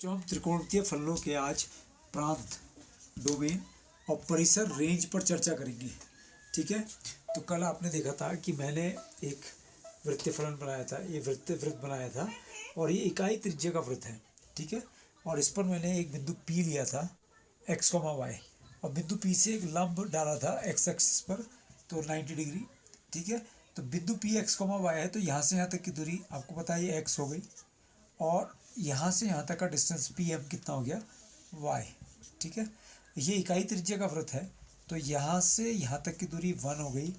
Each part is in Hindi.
जो हम त्रिकोणीय फलनों के आज प्रांत, डोमेन और परिसर, रेंज पर चर्चा करेंगे। ठीक है, तो कल आपने देखा था कि मैंने एक वृत्तीय फलन बनाया था, ये वृत्त बनाया था और ये इकाई त्रिज्या का वृत्त है। ठीक है, और इस पर मैंने एक बिंदु P लिया था x, y और बिंदु P से एक लंब डाला था x एक्सिस पर, तो 90 डिग्री। ठीक है, तो बिंदु P x, y है, तो यहाँ से यहाँ तक की दूरी आपको पता है ये x हो गई और यहाँ से यहाँ तक का डिस्टेंस PM कितना हो गया y। ठीक है, ये इकाई त्रिज्या का वृत्त है, तो यहाँ से यहाँ तक की दूरी 1 हो गई,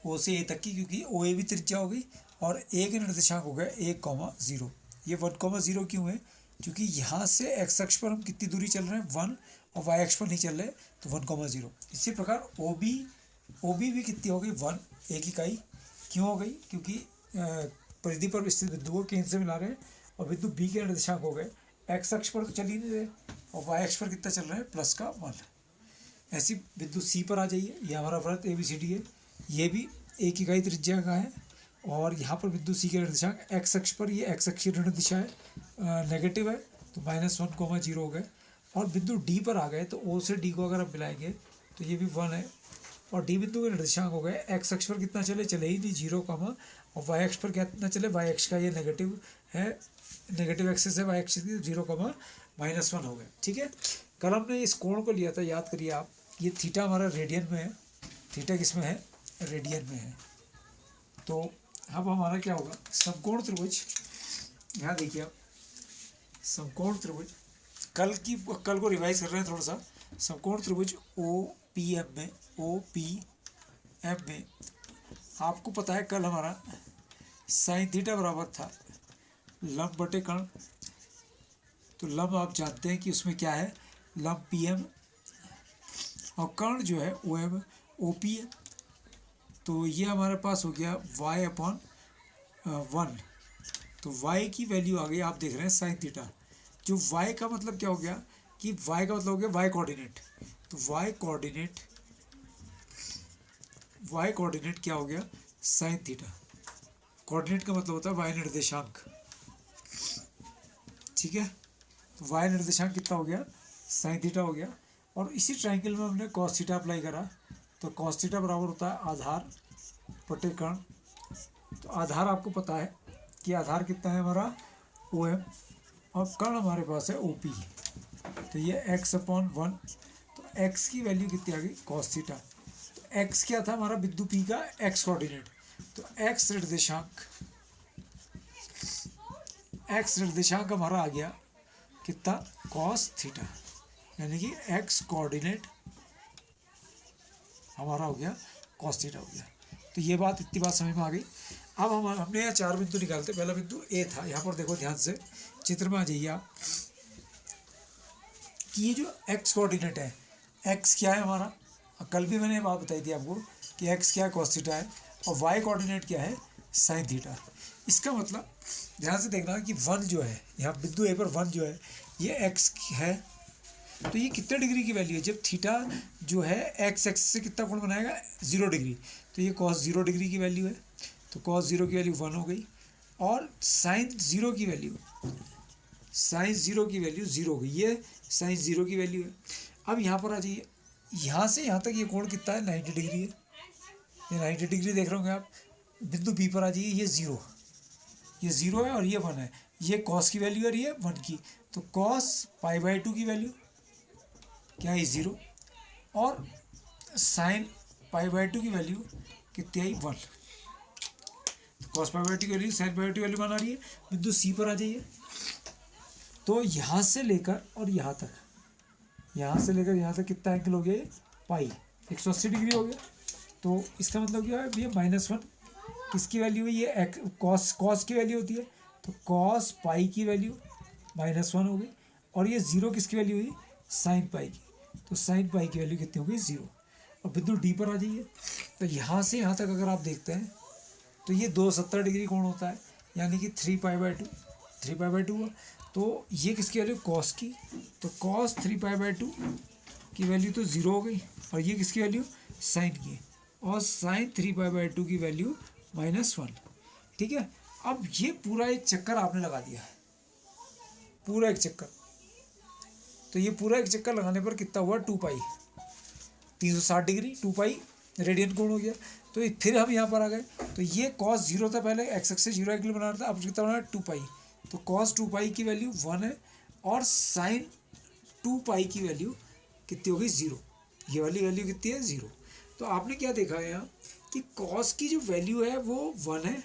O से A तक की, क्योंकि OA भी त्रिज्या हो गई और A के निर्देशांक हो गया 1,0। ये 1,0 क्यों है? क्योंकि यहाँ से x अक्ष पर हम कितनी दूरी चल रहे हैं 1 और y अक्ष पर नहीं चल रहे, तो 1,0। इसी प्रकार OB भी कितनी हो गई 1, एक इकाई। क्यों हो गई? क्योंकि परिधि पर स्थित बिंदु को केंद्र से मिला रहे हैं और बिंदु B के निर्देशांक हो गए x अक्ष पर तो चल ही नहीं रहे और y अक्ष पर कितना चल रहा है +1। ऐसी बिंदु C पर आ जाइए, यह हमारा वृत्त ABCD है, ये भी एक इकाई त्रिज्या का है और यहाँ पर बिंदु C के निर्देशांक x अक्ष पर, ये x अक्षीय ऋण दिशा है, नेगेटिव है, तो -1,0 हो गए। और बिंदु D पर आ गए तो O से D को अगर आप मिलाएंगे तो ये भी 1 है और D बिंदु के निर्देशांक हो गए x अक्ष पर कितना चले ही नहीं 0, और y अक्ष पर कितना चले, y अक्ष का ये नेगेटिव है, नेगेटिव एक्सिस है y अक्ष की, 0, -1 हो गए। ठीक है, कल हमने इस कोण को लिया था, याद करिए आप, ये थीटा हमारा रेडियन में है, थीटा किस में है, रेडियन में है। तो अब हमारा क्या होगा, समकोण त्रिभुज, यहाँ देखिए आप, समकोण त्रिभुज कल को रिवाइज कर रहे हैं थोड़ा सा। समकोण त्रिभुज OPM में आपको पता है कल हमारा साइन थीटा बराबर था लंब बटे कर्ण, तो लंब आप जानते हैं कि उसमें क्या है, लंब PM और कर्ण जो है OP है, तो ये हमारे पास हो गया y/1। तो y की वैल्यू आ गई, आप देख रहे हैं साइन थीटा, जो y का मतलब क्या हो गया कि y का मतलब हो गया y कोऑर्डिनेट, तो y कोऑर्डिनेट क्या हो गया साइन थीटा। कोऑर्डिनेट का मतलब होता है y निर्देशांक। ठीक है, तो y निर्देशांक कितना हो गया, साइन थीटा हो गया। और इसी ट्रायंगल में हमने cos थीटा अप्लाई करा, तो cos थीटा बराबर होता है आधार बटे कर्ण। तो आधार आपको पता है कि आधार कितना है हमारा OM और कर्ण हमारे पास है OP, तो ये x/1, तो x की वैल्यू कितनी आ गई cos थीटा। तो x क्या था हमारा बिंदु P का x कोऑर्डिनेट, तो x निर्देशांक हमारा आ गया कितना cos थीटा, यानी कि x कोऑर्डिनेट हमारा हो गया cos थीटा हो गया। तो ये बात, इतनी बात समझ में आ गई। अब हमने यहाँ 4 बिंदु निकालते। पहला बिंदु A था, यहाँ पर देखो ध्यान से, चित्र में आ जाइए आप, कि ये जो x कोऑर्डिनेट है, x क्या है हमारा, कल भी मैंने बात बताई थी आपको कि x क्या है cos थीटा है और y कोऑर्डिनेट क्या है sin थीटा। इसका मतलब ध्यान से देखना कि 1 जो है यहाँ बिंदु A पर 1 जो है ये x है, तो ये कितने डिग्री की वैल्यू है, जब थीटा जो है x एक्सिस से कितना कोण बनाएगा 0 डिग्री, तो ये cos 0 डिग्री की वैल्यू है, तो cos 0 की वैल्यू 1 हो गई और sin 0 की वैल्यू 0 हो गई, ये sin 0 की वैल्यू है। अब यहाँ पर आ जाइए, यहाँ से यहाँ तक ये कोण कितना है 90 डिग्री है, ये 90 डिग्री देख रहे होंगे आप। बिंदु B पर आ जाइए, ये 0 है और ये 1 है, ये cos की वैल्यू है और ये 1 की, तो cos π/2 की वैल्यू क्या है 0 और sin π/2 की वैल्यू कितनी आई 1, तो cos π/2 की वैल्यू sin π/2 की वैल्यू मान आ रही है। बिंदु C पर आ जाइए, तो यहाँ से लेकर और यहाँ तक, यहाँ तक कितना एंगल हो गया पाई, 180 डिग्री हो गया। तो इसका मतलब क्या है, ये -1 किसकी वैल्यू है, ये cos की वैल्यू होती है, तो cos पाई की वैल्यू -1 हो गई और ये 0 किसकी वैल्यू हुई sin पाई की, तो sin पाई की वैल्यू कितनी हो गई 0। और बिंदु D पर आ जाइए, तो यहाँ से यहाँ तक अगर आप देखते हैं तो ये 270 डिग्री कोण होता है, यानी कि 3π/2 हुआ। तो ये किसकी वैल्यू cos की, तो cos 3π/2 की वैल्यू तो 0 हो गई और ये किसकी वैल्यू sin की, और sin 3π/2 की वैल्यू -1। ठीक है, अब ये पूरा एक चक्कर आपने लगा दिया है, पूरा एक चक्कर। तो ये पूरा एक चक्कर लगाने पर कितना हुआ 2 पाई, 360 डिग्री 2 पाई रेडियन कोण हो गया। तो फिर हम यहाँ पर आ गए, तो ये कॉस 0 था पहले, एक्स एक्सिस 0 के लिए बना रहा था, अब कितना बना 2 पाई। तो कॉस 2 पाई की वैल्यू 1 है और साइन 2 पाई की वैल्यू कितनी हो गई 0। ये वाली वैल्यू कितनी है 0। तो आपने क्या देखा है यहाँ कि कॉस की जो वैल्यू है वो 1 है,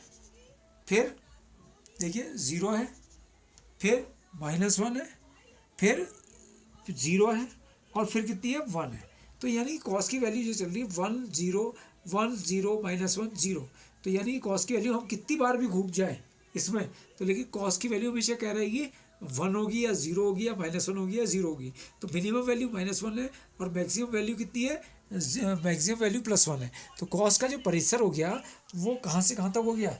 फिर देखिए 0 है, फिर -1 है, फिर 0 है और फिर कितनी है 1 है। तो यानी कॉस की वैल्यू जो चल रही है 1 0 1 0 -1 0। तो यानी कॉस की वैल्यू हम कितनी बार भी घूम जाए इसमें, तो लेकिन कॉस की वैल्यू हमेशा कह रहेगी 1 होगी या 0 होगी या -1 होगी या 0 होगी। तो मिनिमम वैल्यू -1 है और मैक्सिमम वैल्यू कितनी है, मैक्सिमम वैल्यू +1 है। तो कॉस का जो परिसर हो गया वो कहाँ से कहाँ तक हो गया,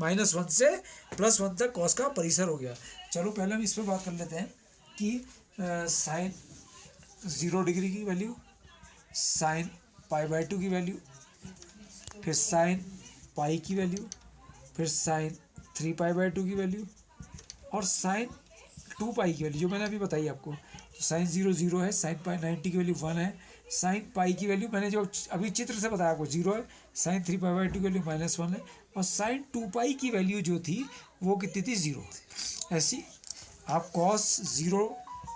-1 से +1 तक कॉस का परिसर हो गया। चलो पहले हम इस पर बात कर लेते हैं कि साइन 0 डिग्री की वैल्यू, साइन π/2 की वैल्यू, फिर साइन पाई की वैल्यू, फिर साइन 3π/2 की वैल्यू और साइन 2 पाई की वैल्यू जो मैंने अभी बताई आपको। तो साइन 0 0 है, साइन पाई 90 की वैल्यू 1 है, साइन पाई की वैल्यू मैंने जो अभी चित्र से बताया आपको 0 है, साइन 3π/2 की वैल्यू -1 है और साइन 2 पाई की वैल्यू जो थी वो कितनी थी 0। ऐसी आप कॉस 0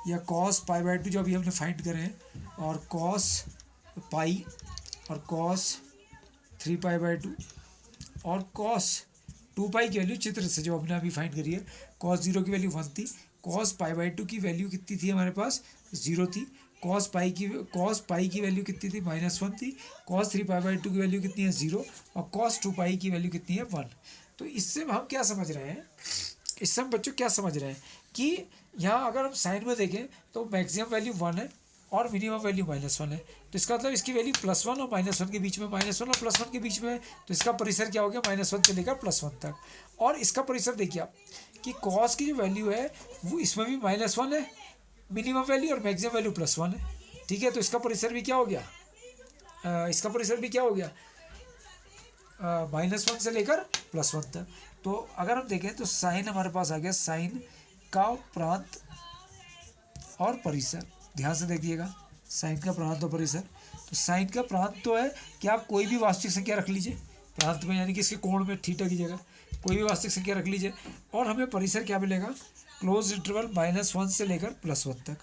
या कॉस π/2 जो अभी हमने फाइंड करे हैं और कॉस पाई और कॉस 3π/2 और कॉस 2 पाई की वैल्यू चित्र से जो हमने अभी फाइंड करी है, कॉस 0 की वैल्यू 1 थी, कॉस π/2 की वैल्यू कितनी थी हमारे पास 0 थी, कॉस पाई की वैल्यू कितनी थी -1 थी, कॉस 3π/2 की वैल्यू कितनी है 0 और कॉस 2 पाई की वैल्यू कितनी है 1। तो इससे हम क्या समझ रहे हैं, इससे हम बच्चों क्या समझ रहे हैं कि यहाँ अगर हम साइन में देखें तो मैक्सिमम वैल्यू 1 है और मिनिमम वैल्यू -1 है। तो इसका मतलब इसकी वैल्यू +1 और -1 के बीच में, -1 और +1 के बीच में, तो इसका परिसर क्या हो गया -1 से लेकर +1 तक। और इसका परिसर देखिए आप कि कॉस की जो वैल्यू है वो इसमें भी -1 है मिनिमम वैल्यू और मैक्सिमम वैल्यू +1 है। ठीक है, तो इसका परिसर भी क्या हो गया, इसका परिसर भी क्या हो गया -1 से लेकर +1 तक। तो अगर हम देखें तो साइन हमारे पास आ गया, साइन का प्रांत और परिसर, ध्यान से देखिएगा साइन का प्रांत और परिसर। तो साइन का प्रांत तो है कि आप कोई भी वास्तविक संख्या रख लीजिए प्रांत में, यानी कि इसके कोण में थीटा की जगह कोई भी वास्तविक संख्या रख लीजिए और हमें परिसर क्या मिलेगा, क्लोज इंटरवल -1 से लेकर +1 तक।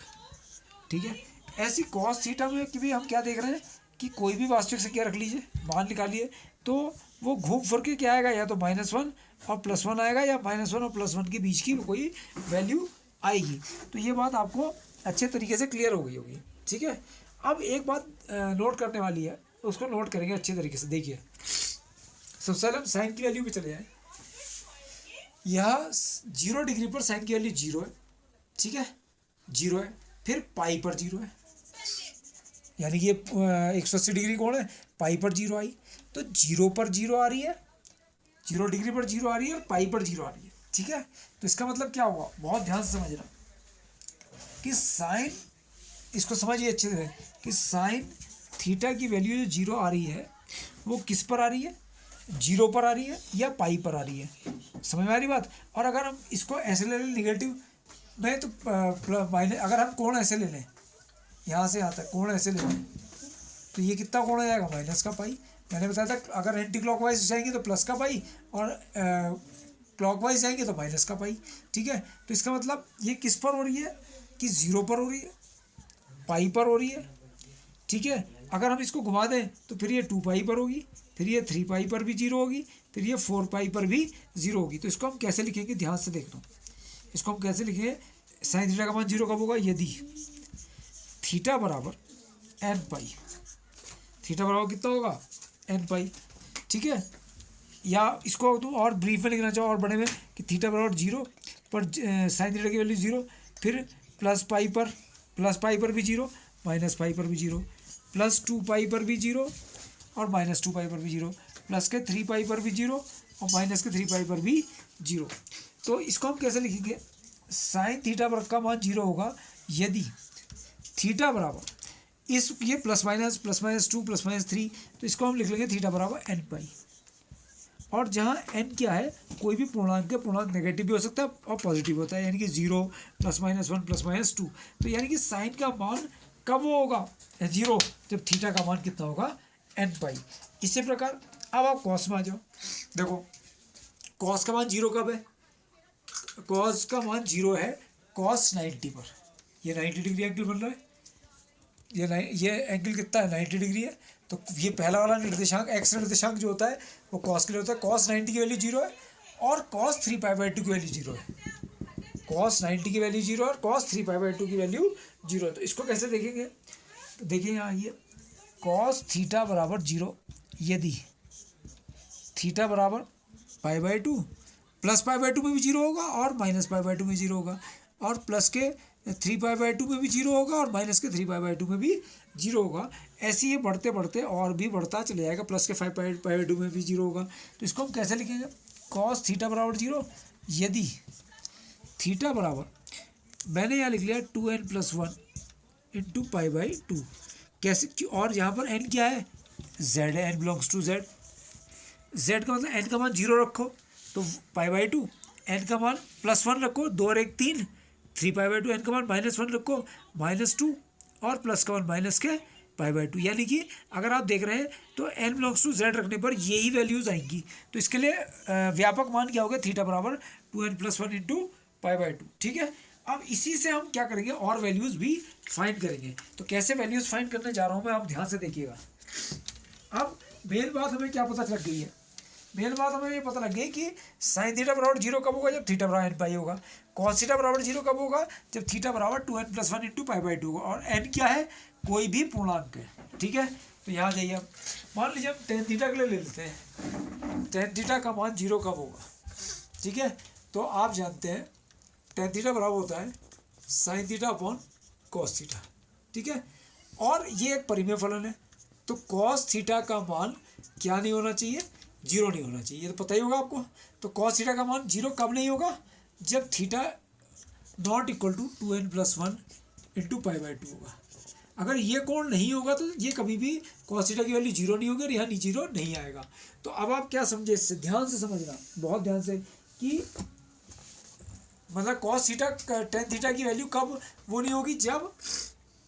ठीक है, ऐसी कॉस थीटा में कि भी हम क्या देख रहे हैं कि कोई भी वास्तविक संख्या रख लीजिए, मान निकालिए, तो वो घूम फिर के क्या आएगा, या तो -1 और +1 आएगा या -1 और +1 के बीच की कोई वैल्यू आएगी। तो ये बात आपको अच्छे तरीके से क्लियर हो गई होगी। ठीक है, अब एक बात नोट करने वाली है, उसको नोट करेंगे अच्छे तरीके से। देखिए सबसे पहले हम साइन की वैल्यू पे चले जाएं। यह 0 डिग्री पर साइन की वैल्यू 0 है, ठीक है 0 है, फिर पाई पर 0 है, यानी कि ये 180 डिग्री कोण है, पाई पर 0 आई, तो 0 पर 0 आ रही है, 0 डिग्री पर 0 आ रही है और पाई पर 0 आ रही है। ठीक है, तो इसका मतलब क्या हुआ, बहुत ध्यान से समझना कि साइन, इसको समझिए अच्छे से कि साइन थीटा की वैल्यू जो 0 आ रही है वो किस पर आ रही है, 0 पर आ रही है या पाई पर आ रही है, समझ में आ रही बात। और अगर हम इसको ऐसे ले लें नेगेटिव में, तो माइनस, अगर हम कोण ऐसे ले लें, यहाँ से यहाँ तक कोण ऐसे ले लें, तो ये कितना कोण आ जाएगा, माइनस का पाई। मैंने बताया था अगर एंटी क्लॉकवाइज जाएंगे तो प्लस का पाई और क्लॉकवाइज जाएंगे तो माइनस का पाई। ठीक है, तो इसका मतलब ये किस पर हो रही है कि 0 पर हो रही है, पाई पर हो रही है। ठीक है, अगर हम इसको घुमा दें तो फिर ये 2 पाई पर होगी, फिर ये 3 पाई पर भी 0 होगी, फिर ये 4 पाई पर भी 0 होगी। तो इसको हम कैसे लिखेंगे, ध्यान से देखना, इसको हम कैसे लिखेंगे, साइन थीटा का मान 0 कब होगा, यदि थीटा बराबर n पाई, थीटा बराबर कितना होगा n पाई। ठीक है, या इसको तो और ब्रीफ में लिखना चाहो और बड़े में कि थीटा बराबर 0 पर साइन थीटा की वैल्यू 0, फिर प्लस पाई पर भी 0, माइनस पाई पर भी 0, प्लस 2 पाई पर भी 0 और माइनस 2 पाई पर भी 0, प्लस के 3 पाई पर भी 0 और माइनस के 3 पाई पर भी 0। तो इसको हम कैसे लिखेंगे, साइन थीटा पर का मान 0 होगा यदि थीटा बराबर इस ये प्लस माइनस 2 प्लस माइनस 3, तो इसको हम लिख लेंगे थीटा बराबर n पाई। और जहाँ n क्या है, कोई भी पूर्णांक है, पूर्णांक नेगेटिव भी हो सकता है और पॉजिटिव होता है, यानी कि 0 ±1 ±2। तो यानी कि साइन का मान कब वो होगा 0, जब थीटा का मान कितना होगा n पाई। इसी प्रकार अब आप कॉस में आ जाओ। देखो कॉस का मान 0 कब है, कॉस का मान 0 है कॉस 90 पर। ये 90 डिग्री एंगल बन रहा है, ये एंगल कितना है 90 डिग्री है। तो ये पहला वाला निर्देशांक एक्स निर्देशांक जो होता है वो कॉस के लिए होता है। कॉस 90 की वैल्यू 0 है और कॉस 3π/2 की वैल्यू 0 है। कॉस 90 की वैल्यू 0 और कॉस 3π/2 की वैल्यू 0 है। तो इसको कैसे देखेंगे, तो देखिए यहाँ ये कॉस थीटा बराबर 0 यदि थीटा बराबर π/2, प्लस π/2 में भी 0 होगा और माइनस π/2 में 0 होगा, और प्लस के 3π/2 में भी 0 होगा और माइनस के 3π/2 में भी 0 होगा। ऐसे ये बढ़ते बढ़ते और भी बढ़ता चले जाएगा, प्लस के 5π/2 में भी 0 होगा। तो इसको हम कैसे लिखेंगे, कॉस थीटा बराबर 0 यदि थीटा बराबर, मैंने यहाँ लिख लिया 2n+1 इंटू π/2। कैसे, और यहाँ पर n क्या है, z है, n belongs to z। z का मतलब n का मान 0 रखो तो π/2, n का मान +1 रखो, 2 और 1 3, 3π/2, n का मान -1 रखो -2 और प्लस का मान माइनस के π/2। यानी कि अगर आप देख रहे हैं तो n बिलोंग्स टू z रखने पर यही वैल्यूज़ आएंगी। तो इसके लिए व्यापक मान क्या होगा, थीटा बराबर 2n+1 इंटू π/2। ठीक है, अब इसी से हम क्या करेंगे, और वैल्यूज़ भी फाइंड करेंगे। तो कैसे वैल्यूज़ फाइंड करने जा रहा हूँ मैं, आप ध्यान से देखिएगा। अब मेन बात हमें क्या पता लग गई है, मेन बात हमें ये पता लग गई कि साइन थीटा बराबर 0 कब होगा, जब थीटा बराबर n पाई होगा। कॉस थीटा बराबर 0 कब होगा, जब थीटा बराबर 2n+1 इंटू π/2 होगा, और n क्या है, कोई भी पूर्णांक है। ठीक है, तो यहाँ जाइए, अब मान लीजिए हम टेन थीटा के लिए ले लेते हैं, टेन थीटा का मान 0 कब होगा। ठीक है, तो आप जानते हैं टेन थीटा बराबर होता है sine theta upon cos theta. ठीक है, और ये एक परिमेय फलन है, तो कॉस थीटा का मान क्या नहीं होना चाहिए, 0 नहीं होना चाहिए, ये तो पता ही होगा आपको। तो कॉस थीटा का मान 0 कब नहीं होगा, जब theta not equal to 2n+1 into π/2 होगा। अगर ये कोण नहीं होगा तो ये कभी भी कॉस थीटा की वैल्यू 0 नहीं होगी और यहाँ 0 नहीं आएगा। तो अब आप क्या समझे, इससे ध्यान से समझना, बहुत ध्यान से, कि मतलब कॉस थीटा टेन थीटा की वैल्यू कब वो नहीं होगी, जब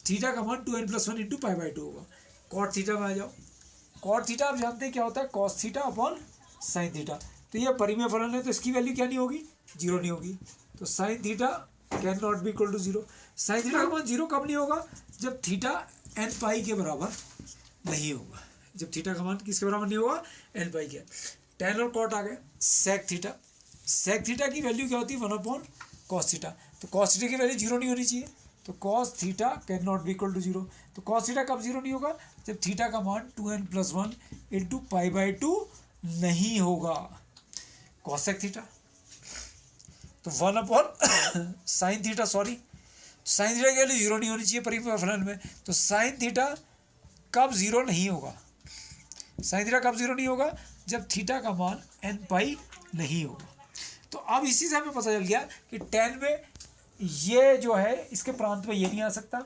थीटा का मान 2n+1 इंटू π/2 होगा। कॉट थीटा में आ जाओ, कॉट थीटा आप जानते हैं क्या होता है, cos theta upon sine theta. तो ये परिमेय फलन है, तो इसकी वैल्यू क्या नहीं होगी, 0 नहीं होगी। तो sine theta can not be equal to 0। Sine theta का मान 0 कब नहीं होगा, जब थीटा n पाई के बराबर नहीं होगा। जब थीटा का मान किसके बराबर नहीं होगा, n पाई के। टेन और कॉट आ गए, सेक थीटा, सेक थीटा की वैल्यू क्या होती है, 1/cos थीटा। तो cos थीटा की वैल्यू 0 नहीं होनी चाहिए, तो cos theta can not be equal to 0। तो cos थीटा कब 0 नहीं होगा, जब थीटा का मान 2n+1 इंटू π/2 नहीं होगा। cosec थीटा तो 1/sin theta, sorry sine theta की वैल्यू 0 नहीं होनी चाहिए परिमेय फलन में। तो साइन थीटा कब 0 नहीं होगा, साइन थीटा कब 0 नहीं होगा, जब थीटा का मान n पाई नहीं होगा। तो अब इसी से हमें पता चल गया कि टेन में ये जो है इसके प्रांत में ये नहीं आ सकता,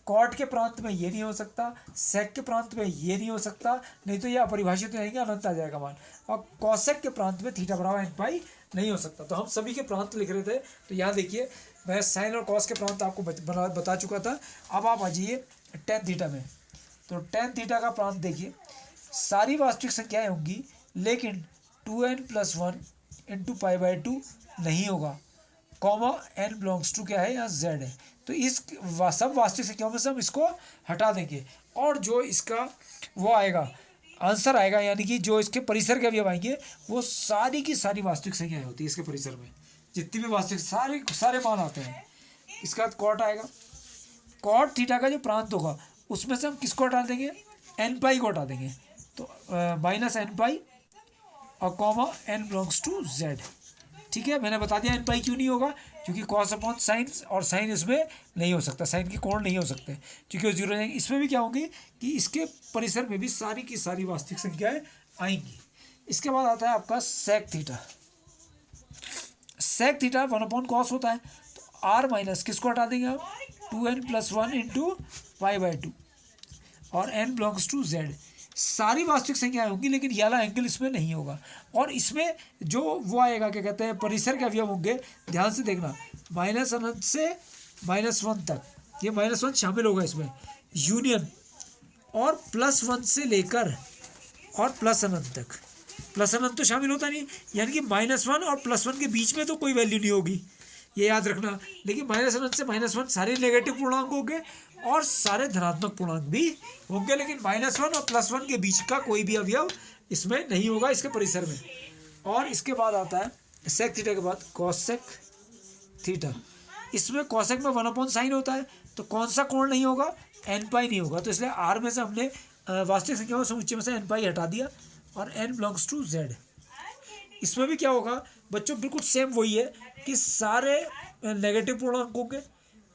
कॉट के प्रांत में ये नहीं हो सकता, सेक के प्रांत में ये नहीं हो सकता, नहीं तो ये अपरिभाषित रहेंगे, अनंत आ जाएगा मान। और कॉसेक के प्रांत में थीटा बराबर n पाई नहीं हो सकता। तो हम सभी के प्रांत लिख रहे थे। तो यहाँ देखिए मैं साइन और कॉस के प्रांत आपको बता चुका था। अब आप आ जाइए टेन थीटा में। तो टेन थीटा का प्रांत देखिए, सारी वास्तविक संख्याएं होंगी लेकिन 2n+1 इंटू π/2 नहीं होगा, कॉमा n बिलोंग्स टू क्या है, यहाँ z है। तो इस सब वास्तविक संख्याओं में से हम इसको हटा देंगे, और जो इसका वो आएगा आंसर आएगा, यानी कि जो इसके परिसर के अवयव आएंगे वो सारी की सारी वास्तविक संख्याएं होती है। इसके परिसर में जितनी भी वास्तविक सारे मान आते हैं। इसका कॉट आएगा, कॉट थीटा का जो प्रांत होगा उसमें से हम किसको हटा देंगे, n पाई को हटा देंगे। तो -n पाई और comma n belongs to z। ठीक है, मैंने बता दिया n पाई क्यों नहीं होगा, क्योंकि कॉस अपॉन साइन, और साइन इसमें नहीं हो सकता, साइन के कोण नहीं हो सकते क्योंकि वो 0 रहेंगे। इसमें भी क्या होंगे कि इसके परिसर में भी सारी की सारी वास्तविक संख्याएं आएंगी। इसके बाद आता है आपका sec theta. Sec theta 1/cos होता है, तो r माइनस किसको हटा देंगे आप, 2n+1 इंटू π/2 और n बिलोंग्स टू z। सारी वास्तविक संख्याएं होंगी, लेकिन ये वाला एंगल इसमें नहीं होगा। और इसमें जो वो आएगा, क्या कहते हैं, परिसर के अवयव होंगे, ध्यान से देखना, माइनस अनंत से -1 तक, ये -1 शामिल होगा इसमें, यूनियन, और +1 से लेकर और प्लस अनंत तक। प्लस अनंत तो शामिल होता नहीं, यानी कि -1 और +1 के बीच में तो कोई वैल्यू नहीं होगी, ये याद रखना। लेकिन माइनस अनंत से -1 सारे नेगेटिव पूर्णांक होंगे और सारे धनात्मक पूर्णांक भी होंगे, लेकिन -1 और +1 के बीच का कोई भी अवयव इसमें नहीं होगा, इसके परिसर में। और इसके बाद आता है सेक थीटा के बाद कॉसेक थीटा। इसमें कॉसेक में 1/sin होता है, तो कौन सा कोण नहीं होगा, n पाई नहीं होगा। तो इसलिए r में से हमने वास्तविक संख्याओं समुच्चय में से n पाई हटा दिया और n बिलोंग्स टू z। इसमें भी क्या होगा बच्चों, बिल्कुल सेम वही है कि सारे नेगेटिव पूर्णांकों के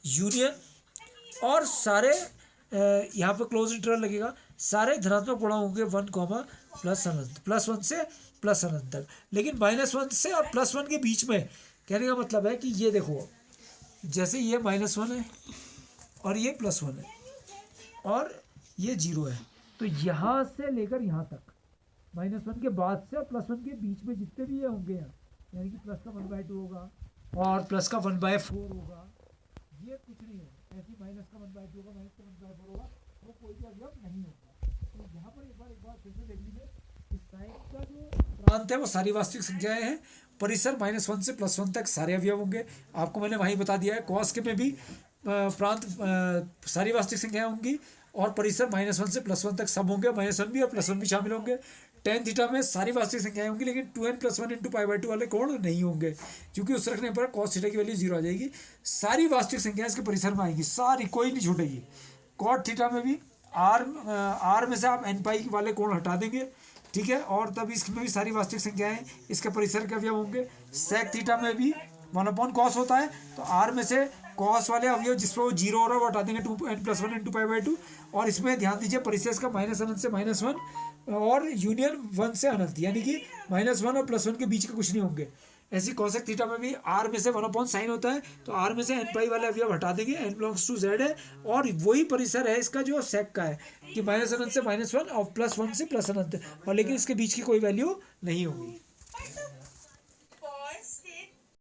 यूनियन और सारे यहाँ पे क्लोज इंटरवल लगेगा, सारे धनात्मक पूर्णांकों के 1, प्लस अनंत, +1 से प्लस अनंत तक। लेकिन -1 से और +1 के बीच में, कहने का मतलब है कि ये देखो, जैसे ये -1 है और ये +1 है और ये 0 है, तो यहाँ से लेकर यहाँ तक, -1 के बाद से और +1 के बीच में जितने भी ये होंगे यहाँ, यानी कि प्लस का 1/2 होगा और प्लस का 1/4 होगा, ये कुछ नहीं है। ऐसे माइनस का 1/2 होगा, माइनस का 1/4 होगा, वो कोई भी अवयव नहीं होगा। तो यहाँ पर एक बार फिर से देख लीजिए, इस साइन का जो प्रांत है वो सारी वास्तविक संख्याएं हैं, परिसर -1 से +1 तक सारे अवयव होंगे। आपको मैंने वहीं बता दिया है, कॉस के में भी प्रांत सारी वास्तविक संख्याएं होंगी और परिसर -1 से +1 तक सब होंगे, -1 भी और +1 भी शामिल होंगे। tan थीटा में सारी वास्तविक संख्याएं होंगी, लेकिन 2n+1 × π/2 वाले कोण नहीं होंगे, क्योंकि उस रखने पर cos थीटा की वैल्यू 0 आ जाएगी। सारी वास्तविक संख्याएं इसके परिसर में आएंगी, सारी, कोई नहीं छूटेगी। cot थीटा में भी r में से आप n पाई वाले कोण हटा देंगे, ठीक है, और तब इसमें भी सारी वास्तविक संख्याएं इसके परिसर के अवयव होंगे। sec थीटा में भी 1/cos होता है, तो r में से cos वाले अवयव जिस पर वो 0 हो रहा है वो हटा देंगे, 2n+1 × π/2। और इसमें ध्यान दीजिए, परिसर का -अनंत से -1 और यूनियन 1 से अनंत, यानी कि -1 और +1 के बीच के कुछ नहीं होंगे। ऐसी कॉसेक थीटा में भी r में से 1/sin होता है, तो r में से n पाई वाले अवयव हटा देंगे, n बिलोंग्स टू z है, और वही परिसर है इसका जो सेक का है कि -अनंत से -1 और +1 से प्लस अनंत, और लेकिन इसके बीच की कोई वैल्यू नहीं होगी।